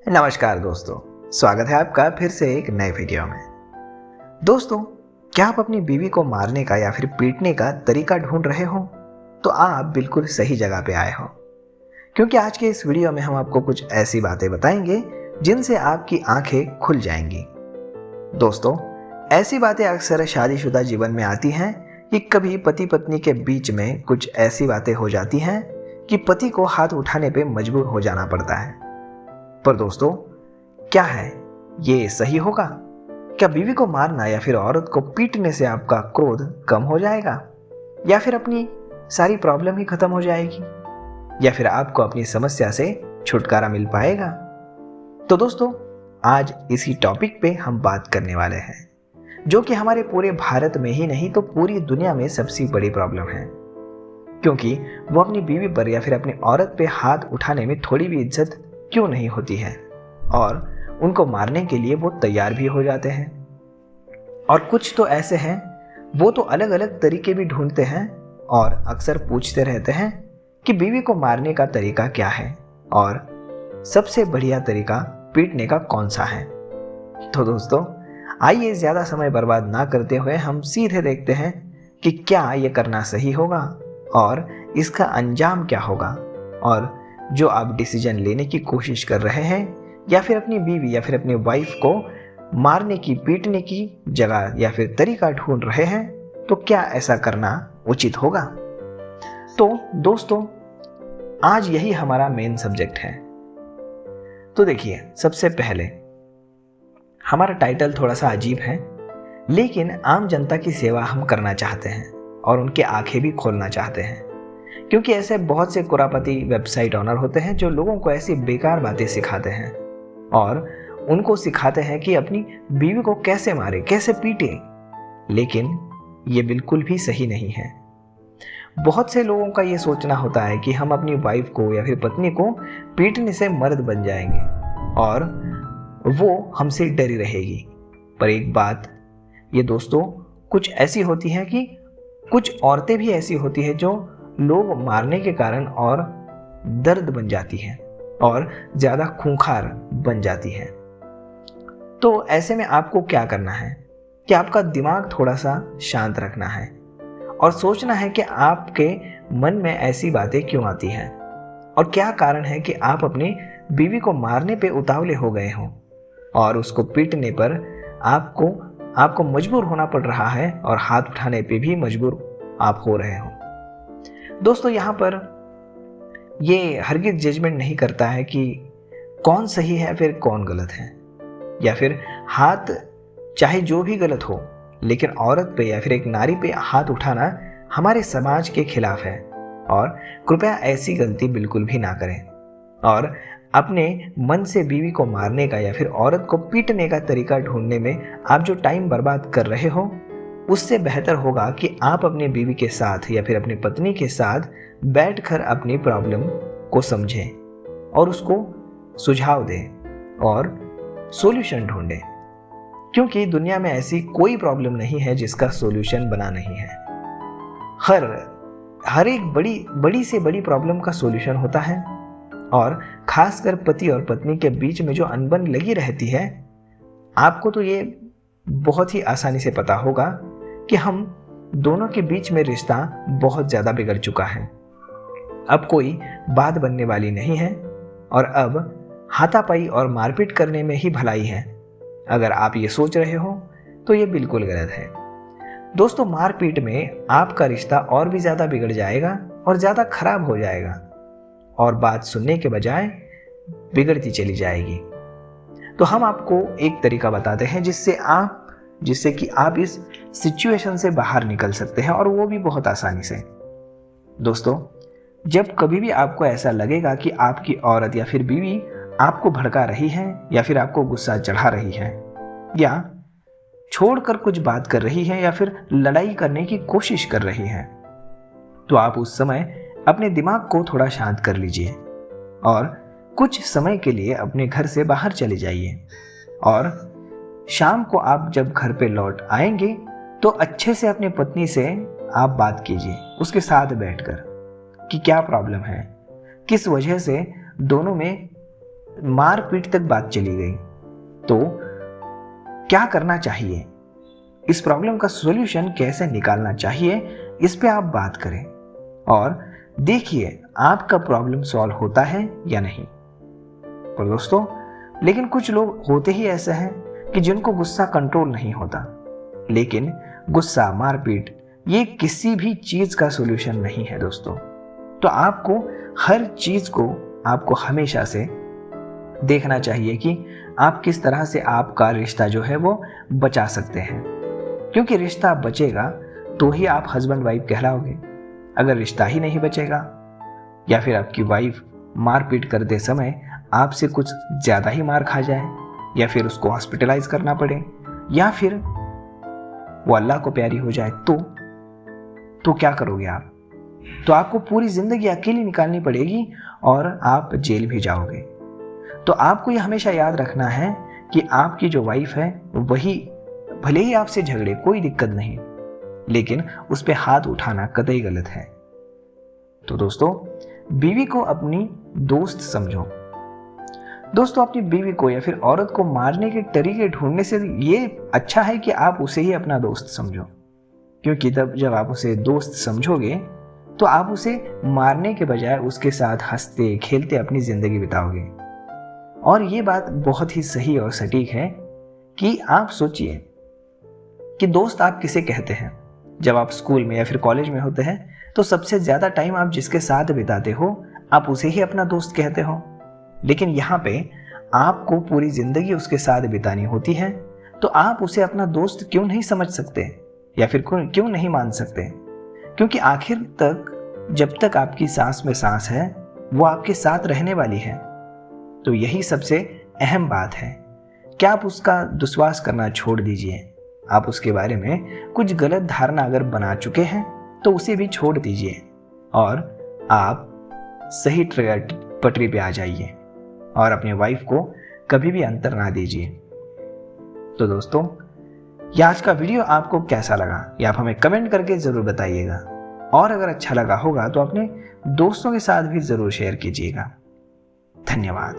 नमस्कार दोस्तों, स्वागत है आपका फिर से एक नए वीडियो में। दोस्तों, क्या आप अपनी बीवी को मारने का या फिर पीटने का तरीका ढूंढ रहे हो? तो आप बिल्कुल सही जगह पे आए हो, क्योंकि आज के इस वीडियो में हम आपको कुछ ऐसी बातें बताएंगे जिनसे आपकी आंखें खुल जाएंगी। दोस्तों, ऐसी बातें अक्सर शादीशुदा जीवन में आती हैं कि कभी पति पत्नी के बीच में कुछ ऐसी बातें हो जाती हैं कि पति को हाथ उठाने पे मजबूर हो जाना पड़ता है। पर दोस्तों, क्या है ये सही होगा? क्या बीवी को मारना या फिर औरत को पीटने से आपका क्रोध कम हो जाएगा, या फिर अपनी सारी प्रॉब्लम ही खत्म हो जाएगी, या फिर आपको अपनी समस्या से छुटकारा मिल पाएगा? तो दोस्तों, आज इसी टॉपिक पे हम बात करने वाले हैं, जो कि हमारे पूरे भारत में ही नहीं तो पूरी दुनिया में सबसे बड़ी प्रॉब्लम है, क्योंकि वो अपनी बीवी पर या फिर अपनी औरत पे हाथ उठाने में थोड़ी भी इज्जत क्यों नहीं होती है, और उनको मारने के लिए वो तैयार भी हो जाते हैं। और कुछ तो ऐसे हैं, वो तो अलग अलग तरीके भी ढूंढते हैं और अक्सर पूछते रहते हैं कि बीवी को मारने का तरीका क्या है और सबसे बढ़िया तरीका पीटने का कौन सा है। तो दोस्तों, आइए ज़्यादा समय बर्बाद ना करते हुए हम सीधे देखते हैं कि क्या ये करना सही होगा और इसका अंजाम क्या होगा, और जो आप डिसीजन लेने की कोशिश कर रहे हैं या फिर अपनी बीवी या फिर अपनी वाइफ को मारने की पीटने की जगह या फिर तरीका ढूंढ रहे हैं, तो क्या ऐसा करना उचित होगा? तो दोस्तों, आज यही हमारा मेन सब्जेक्ट है। तो देखिए, सबसे पहले हमारा टाइटल थोड़ा सा अजीब है, लेकिन आम जनता की सेवा हम करना चाहते हैं और उनकी आंखें भी खोलना चाहते हैं, क्योंकि ऐसे बहुत से कुरापति वेबसाइट ऑनर होते हैं जो लोगों को ऐसी बेकार बातें सिखाते हैं और उनको सिखाते हैं कि अपनी बीवी को कैसे मारे, कैसे पीटे। लेकिन ये बिल्कुल भी सही नहीं है। बहुत से लोगों का ये सोचना होता है कि हम अपनी वाइफ को या फिर पत्नी को पीटने से मर्द बन जाएंगे और वो हमसे डरी रहेगी। पर एक बात ये दोस्तों कुछ ऐसी होती है कि कुछ औरतें भी ऐसी होती है जो लोग मारने के कारण और दर्द बन जाती है और ज्यादा खूंखार बन जाती है। तो ऐसे में आपको क्या करना है कि आपका दिमाग थोड़ा सा शांत रखना है और सोचना है कि आपके मन में ऐसी बातें क्यों आती हैं और क्या कारण है कि आप अपनी बीवी को मारने पे उतावले हो गए हो और उसको पीटने पर आपको मजबूर होना पड़ रहा है और हाथ उठाने पे भी मजबूर आप हो रहे हो। दोस्तों, यहाँ पर ये हरगिज जजमेंट नहीं करता है कि कौन सही है फिर कौन गलत है, या फिर हाथ चाहे जो भी गलत हो, लेकिन औरत पे या फिर एक नारी पे हाथ उठाना हमारे समाज के खिलाफ है। और कृपया ऐसी गलती बिल्कुल भी ना करें और अपने मन से बीवी को मारने का या फिर औरत को पीटने का तरीका ढूंढने में आप जो टाइम बर्बाद कर रहे हो, उससे बेहतर होगा कि आप अपने बीवी के साथ या फिर अपनी पत्नी के साथ बैठकर अपनी प्रॉब्लम को समझें और उसको सुझाव दें और सॉल्यूशन ढूंढें, क्योंकि दुनिया में ऐसी कोई प्रॉब्लम नहीं है जिसका सॉल्यूशन बना नहीं है। हर एक बड़ी से बड़ी प्रॉब्लम का सॉल्यूशन होता है, और खासकर पति और पत्नी के बीच में जो अनबन लगी रहती है, आपको तो ये बहुत ही आसानी से पता होगा कि हम दोनों के बीच में रिश्ता बहुत ज़्यादा बिगड़ चुका है। अब कोई बात बनने वाली नहीं है और अब हाथापाई और मारपीट करने में ही भलाई है। अगर आप ये सोच रहे हो तो ये बिल्कुल गलत है। दोस्तों, मारपीट में आपका रिश्ता और भी ज़्यादा बिगड़ जाएगा और ज़्यादा खराब हो जाएगा और बात सुनने के बजाय बिगड़ती चली जाएगी। तो हम आपको एक तरीका बताते हैं जिससे कि आप इस सिचुएशन से बाहर निकल सकते हैं, और वो भी बहुत आसानी से। दोस्तों, जब कभी भी आपको ऐसा लगेगा कि आपकी औरत या फिर बीवी आपको भड़का रही है या फिर आपको गुस्सा चढ़ा रही है या छोड़कर कुछ बात कर रही है या फिर लड़ाई करने की कोशिश कर रही है, तो आप उस समय अपने दिमाग को थोड़ा शांत कर लीजिए और कुछ समय के लिए अपने घर से बाहर चले जाइए। और शाम को आप जब घर पे लौट आएंगे तो अच्छे से अपनी पत्नी से आप बात कीजिए, उसके साथ बैठकर, कि क्या प्रॉब्लम है, किस वजह से दोनों में मारपीट तक बात चली गई। तो क्या करना चाहिए, इस प्रॉब्लम का सॉल्यूशन कैसे निकालना चाहिए, इस पे आप बात करें और देखिए आपका प्रॉब्लम सॉल्व होता है या नहीं। पर दोस्तों, लेकिन कुछ लोग होते ही ऐसे हैं कि जिनको गुस्सा कंट्रोल नहीं होता। लेकिन गुस्सा, मारपीट ये किसी भी चीज का सॉल्यूशन नहीं है दोस्तों। तो आपको हर चीज को आपको हमेशा से देखना चाहिए कि आप किस तरह से आपका रिश्ता जो है वो बचा सकते हैं, क्योंकि रिश्ता बचेगा तो ही आप हस्बैंड वाइफ कहलाओगे। अगर रिश्ता ही नहीं बचेगा या फिर आपकी वाइफ मारपीट करते समय आपसे कुछ ज्यादा ही मार खा जाए या फिर उसको हॉस्पिटलाइज करना पड़े या फिर वो अल्लाह को प्यारी हो जाए तो क्या करोगे आप? तो आपको पूरी जिंदगी अकेली निकालनी पड़ेगी और आप जेल भी जाओगे। तो आपको यह हमेशा याद रखना है कि आपकी जो वाइफ है वही, भले ही आपसे झगड़े कोई दिक्कत नहीं, लेकिन उस पे हाथ उठाना कतई गलत है। तो दोस्तों, बीवी को अपनी दोस्त समझो। दोस्तों, अपनी बीवी को या फिर औरत को मारने के तरीके ढूंढने से ये अच्छा है कि आप उसे ही अपना दोस्त समझो, क्योंकि तब जब आप उसे दोस्त समझोगे तो आप उसे मारने के बजाय उसके साथ हंसते खेलते अपनी जिंदगी बिताओगे। और ये बात बहुत ही सही और सटीक है कि आप सोचिए कि दोस्त आप किसे कहते हैं। जब आप स्कूल में या फिर कॉलेज में होते हैं तो सबसे ज्यादा टाइम आप जिसके साथ बिताते हो आप उसे ही अपना दोस्त कहते हो। लेकिन यहाँ पे आपको पूरी जिंदगी उसके साथ बितानी होती है, तो आप उसे अपना दोस्त क्यों नहीं समझ सकते या फिर क्यों नहीं मान सकते? क्योंकि आखिर तक जब तक आपकी सांस में सांस है वो आपके साथ रहने वाली है। तो यही सबसे अहम बात है कि आप उसका दुश्वास करना छोड़ दीजिए। आप उसके बारे में कुछ गलत धारणा अगर बना चुके हैं तो उसे भी छोड़ दीजिए और आप सही पटरी पे आ जाइए और अपने वाइफ को कभी भी अंतर ना दीजिए। तो दोस्तों, यह आज का वीडियो आपको कैसा लगा ये आप हमें कमेंट करके जरूर बताइएगा, और अगर अच्छा लगा होगा तो अपने दोस्तों के साथ भी जरूर शेयर कीजिएगा। धन्यवाद।